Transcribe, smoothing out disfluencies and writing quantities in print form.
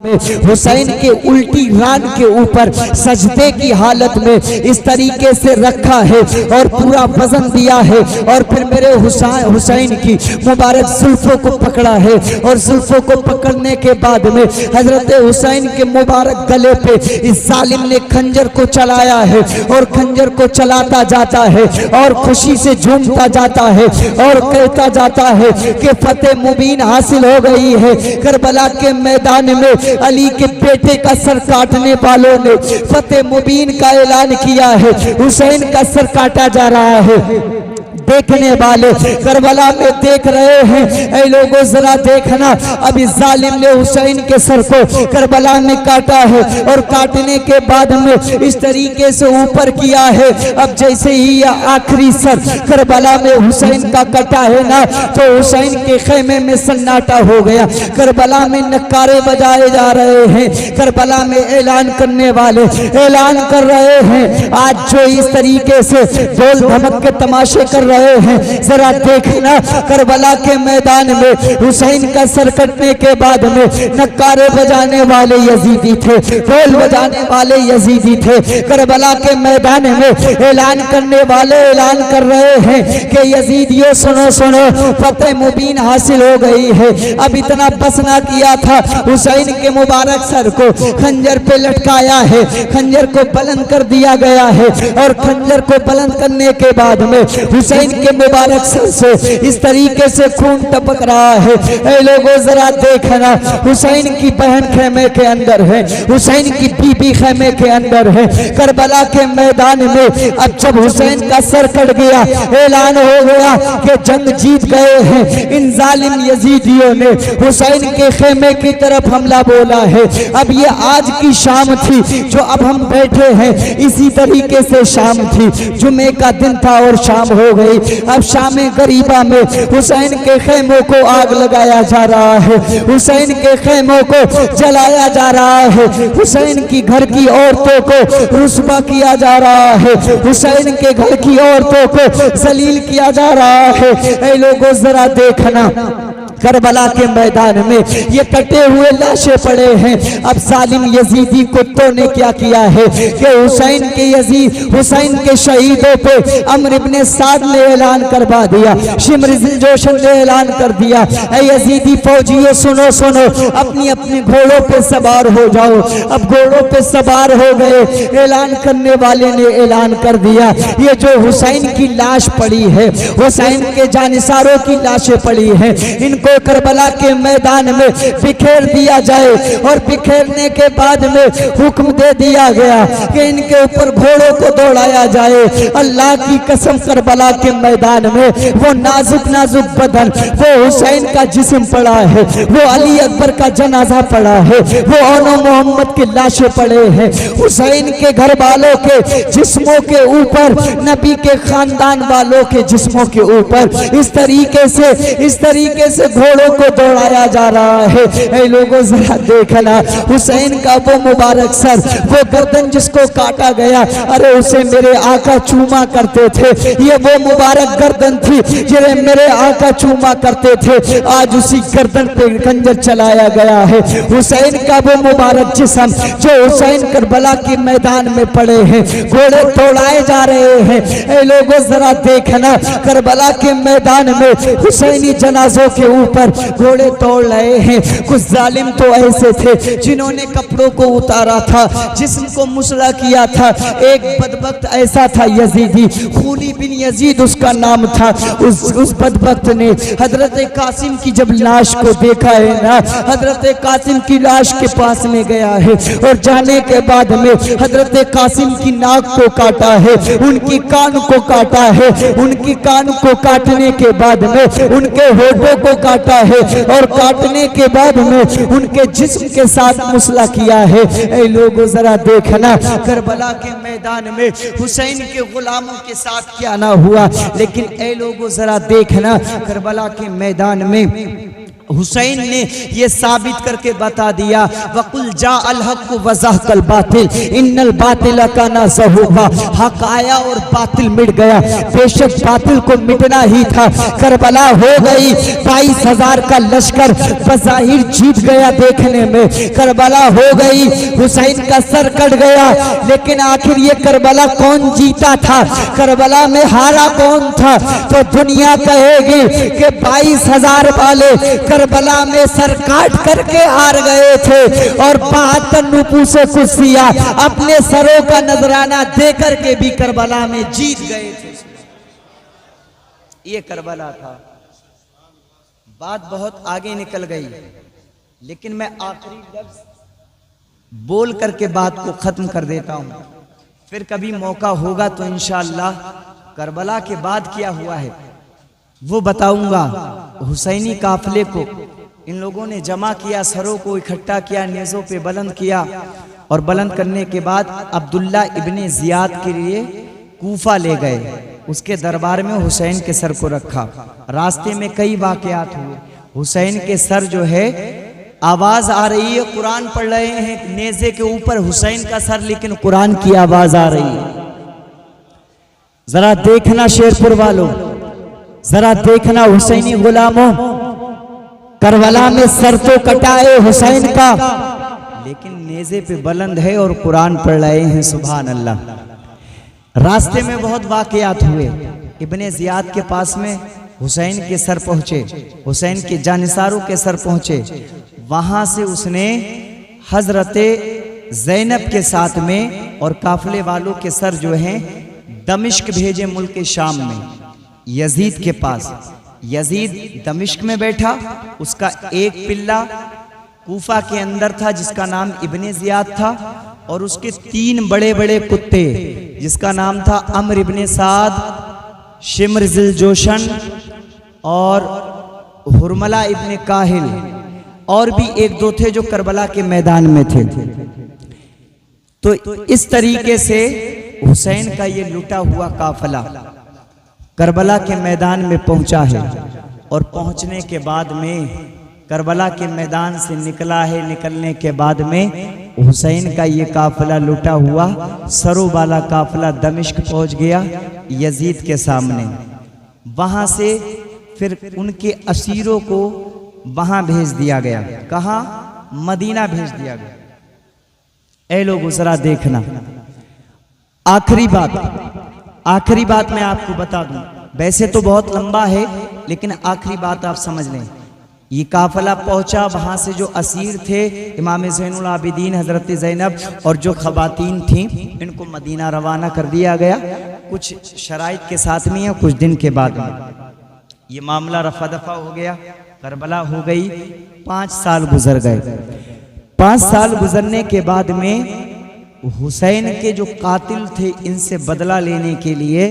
हुसैन के उल्टी रान के ऊपर सजदे की हालत में इस तरीके से रखा है और पूरा वजन दिया है और फिर मेरे हुसैन की मुबारक जुल्फों को पकड़ा है और जुल्फों को पकड़ने के बाद में हजरत हुसैन के मुबारक गले पे इस जालिम ने खंजर को चलाया है और खंजर को चलाता जाता है और खुशी से झूमता जाता है और कहता जाता है कि फतेह मुबीन हासिल हो गई है। करबला के मैदान में अली के बेटे का सर काटने वालों ने फतेह मुबीन का ऐलान किया है। हुसैन का सर काटा जा रहा है। देखने वाले करबला में देख रहे हैं, ऐ लोगों जरा देखना, अभी जालिम ने हुसैन के सर को करबला में काटा है और काटने के बाद में इस तरीके से ऊपर किया है। अब जैसे ही यह आखिरी सर करबला में हुसैन का कटा है ना, तो हुसैन के खेमे में सन्नाटा हो गया। करबला में नक्कारे बजाए जा रहे हैं, करबला में ऐलान करने वाले ऐलान कर रहे हैं। आज जो इस तरीके से ढोल धमक के तमाशे कर रहे हैं, जरा देखना, करबला के मैदान में हुसैन का सर कटने के बाद में नक्कारे बजाने वाले यजीदी थे, ढोल बजाने वाले यजीदी थे। करबला के मैदान में ऐलान करने वाले ऐलान कर रहे हैं कि यजीदियों सुनो सुनो, फतेह मुबीन हासिल हो गई है। अब इतना बस ना किया था, हुसैन के मुबारक सर को खंजर पे लटकाया है, खंजर को बुलंद कर दिया गया है और खंजर को बुलंद करने के बाद में हुसैन के मुबारक सर से इस तरीके से खून टपक रहा है। ऐ लोगों जरा देखना, हुसैन की बहन खेमे के अंदर है, हुसैन की बीबी खेमे के अंदर है। करबला के मैदान में अब जब हुसैन का सर कट गया, ऐलान हो गया कि जंग जीत गए हैं। इन जालिम यजीदियों ने हुसैन के खेमे की तरफ हमला बोला है। अब ये आज की शाम थी जो अब हम बैठे हैं, इसी तरीके से शाम थी, जुमे का दिन था और शाम हो गई। अब शामे गरीबा में हुसैन के खेमों को आग लगाया जा रहा है, हुसैन के खेमों को जलाया जा रहा है, हुसैन की घर की औरतों को रुस्वा किया जा रहा है, हुसैन के घर की औरतों को जलील किया जा रहा है। ऐ लोगों जरा देखना, करबला के मैदान में ये कटे हुए लाशें पड़े हैं। अब जालिम यजीदी कुत्तों ने क्या किया है कि हुसैन के शहीदों पे अम्र इब्ने साद ने ऐलान करवा दिया, शिमर जोशन ने ऐलान कर दिया, ऐ यजीदी फौजियों सुनो सुनो, अपनी अपनी घोड़ों पे सवार हो जाओ। अब घोड़ों पे सवार हो गए। ऐलान करने वाले ने ऐलान कर दिया, ये जो हुसैन की लाश पड़ी है, हुसैन के जानिसारों की लाशें पड़ी हैं, इनको करबला के मैदान में बिखेर दिया जाए। और बिखेरने के बाद में हुक्म दे दिया गया कि इनके ऊपर घोड़ों को दौड़ाया जाए। अल्लाह की कसम, करबला के मैदान में वो नाजुक नाजुक बदन, वो हुसैन का जिस्म पड़ा है, वो अली अकबर का जनाजा पड़ा है, वो ओनो मोहम्मद की लाशें पड़े हैं। हुसैन के घर वालों के जिस्मों के ऊपर, नबी के खानदान वालों के जिस्मों के ऊपर इस तरीके से घोड़ों को दौड़ाया जा रहा है। ऐ लोगों जरा देखना, हुसैन का वो मुबारक सर, वो गर्दन जिसको काटा गया, अरे उसे मेरे आका चूमा करते थे। ये वो मुबारक गर्दन थी जिन्हें मेरे आका चूमा करते थे। आज उसी गर्दन पे खंजर चलाया गया है। हुसैन का वो मुबारक जिस्म जो हुसैन करबला के मैदान में पड़े हैं, घोड़े दौड़ाए जा रहे हैं। ऐ लोगों जरा देखना, करबला के मैदान में हुसैनी जनाजों के ऊपर घोड़े तोड़ रहे हैं। कुछ जालिम तो ऐसे थे जिन्होंने कपड़ों को उतारा था, जिस्म को मुसला किया था। एक बदबख्त ऐसा था यजीदी, खूनी बिन यजीद उसका नाम था। उस बदबख्त ने हजरत कासिम की जब लाश को देखा है ना, हजरत कासिम की लाश के पास में गया है और जाने के बाद में हजरत कासिम की नाक को काटा है, उनकी कान को काटा है, उनकी कान को काटने के बाद में उनके होठों को काटा है और काटने के बाद में उनके जिस्म के साथ मुसला किया है। ऐ लोगों जरा देखना, करबला के मैदान में हुसैन के गुलामों के साथ क्या ना हुआ। लेकिन ऐ लोगों जरा देखना, करबला के मैदान में हुसैन ने ये साबित करके बता दिया, वकुल जा अल हक वज़हकल बातिल इन्नल बातिल काना ज़हूक़ा, हक आया और बातिल मिट गया, बेशक बातिल को मिटना ही था। करबला हो गई, 22,000 का लश्कर बज़ाहिर जीत गया, देखने में करबला हो गई, हुसैन का सर कट गया, लेकिन आखिर ये करबला कौन जीता था, करबला में हारा कौन था? तो दुनिया कहेगी कि 22,000 वाले करबला में सर काट करके हार गए थे और 72 नुपूसे कुर्सियां अपने सरों का नजराना दे करके भी करबला में जीत गए थे। ये करबला था। बात बहुत आगे निकल गई, लेकिन मैं आखिरी लफ्ज बोल करके बात को खत्म कर देता हूं। फिर कभी मौका होगा तो इंशाअल्लाह करबला के बाद क्या हुआ है वो बताऊंगा। हुसैनी काफिले को इन लोगों ने जमा किया, सरों को इकट्ठा किया, नेज़ों पे बुलंद किया और बुलंद करने के बाद अब्दुल्ला इब्ने ज़ियाद के लिए कूफा ले गए। उसके दरबार में हुसैन के सर को रखा। रास्ते में कई वाक़यात हुए। हुसैन के सर जो है, आवाज आ रही है, कुरान पढ़ रहे हैं नेज़े के ऊपर हुसैन का सर, लेकिन कुरान की आवाज आ रही है। जरा देखना शेरपुर वालों, जरा देखना हुसैनी गुलामों, करबला में सर तो कटाए हुसैन का, लेकिन नेज़े पे बुलंद है और कुरान पढ़ रहे हैं। सुभान अल्लाह। रास्ते में बहुत वाक़यात हुए। इब्ने ज़ियाद के पास में हुसैन के सर पहुंचे, हुसैन के जानिसारों के सर पहुंचे। वहां से उसने हजरते ज़ैनब के साथ में और काफिले वालों के सर जो हैं दमिश्क भेजे, मुल्क शाम में यजीद के पास। यजीद दमिश्क में बैठा, उसका एक पिल्ला कूफा के अंदर था जिसका नाम इब्ने ज़ियाद था, और उसके 3 बड़े बड़े कुत्ते जिसका नाम था अम्र इब्ने साद, शिम्र ज़िल जोशन और हुरमला इब्ने काहिल, और भी 1-2 थे जो करबला के मैदान में थे। तो इस तरीके से हुसैन का ये लुटा हुआ काफिला करबला के मैदान में पहुंचा है, और पहुंचने के बाद में करबला के मैदान से निकला है। निकलने के बाद में हुसैन का ये काफिला लुटा हुआ सरों वाला काफिला दमिश्क पहुंच गया यजीद के सामने। वहां से फिर उनके असीरों को वहां भेज दिया गया। कहाँ? मदीना भेज दिया गया। ऐ लोग जरा देखना, आखिरी बात मैं आपको बता दूं। वैसे तो बहुत लंबा है, लेकिन आखिरी बात आप समझ लें। ये काफिला पहुंचा, वहां से जो असीर थे इमाम ज़ैनुल आबिदीन हजरत ज़ैनब और जो खवातीन थीं, इनको मदीना रवाना कर दिया गया। कुछ शराइत के साथ में या कुछ दिन के बाद में ये मामला रफा दफा हो गया, करबला हो गई। 5 साल गुजर गए। 5 साल गुजरने के बाद में हुसैन के जो कातिल थे, इनसे बदला लेने के लिए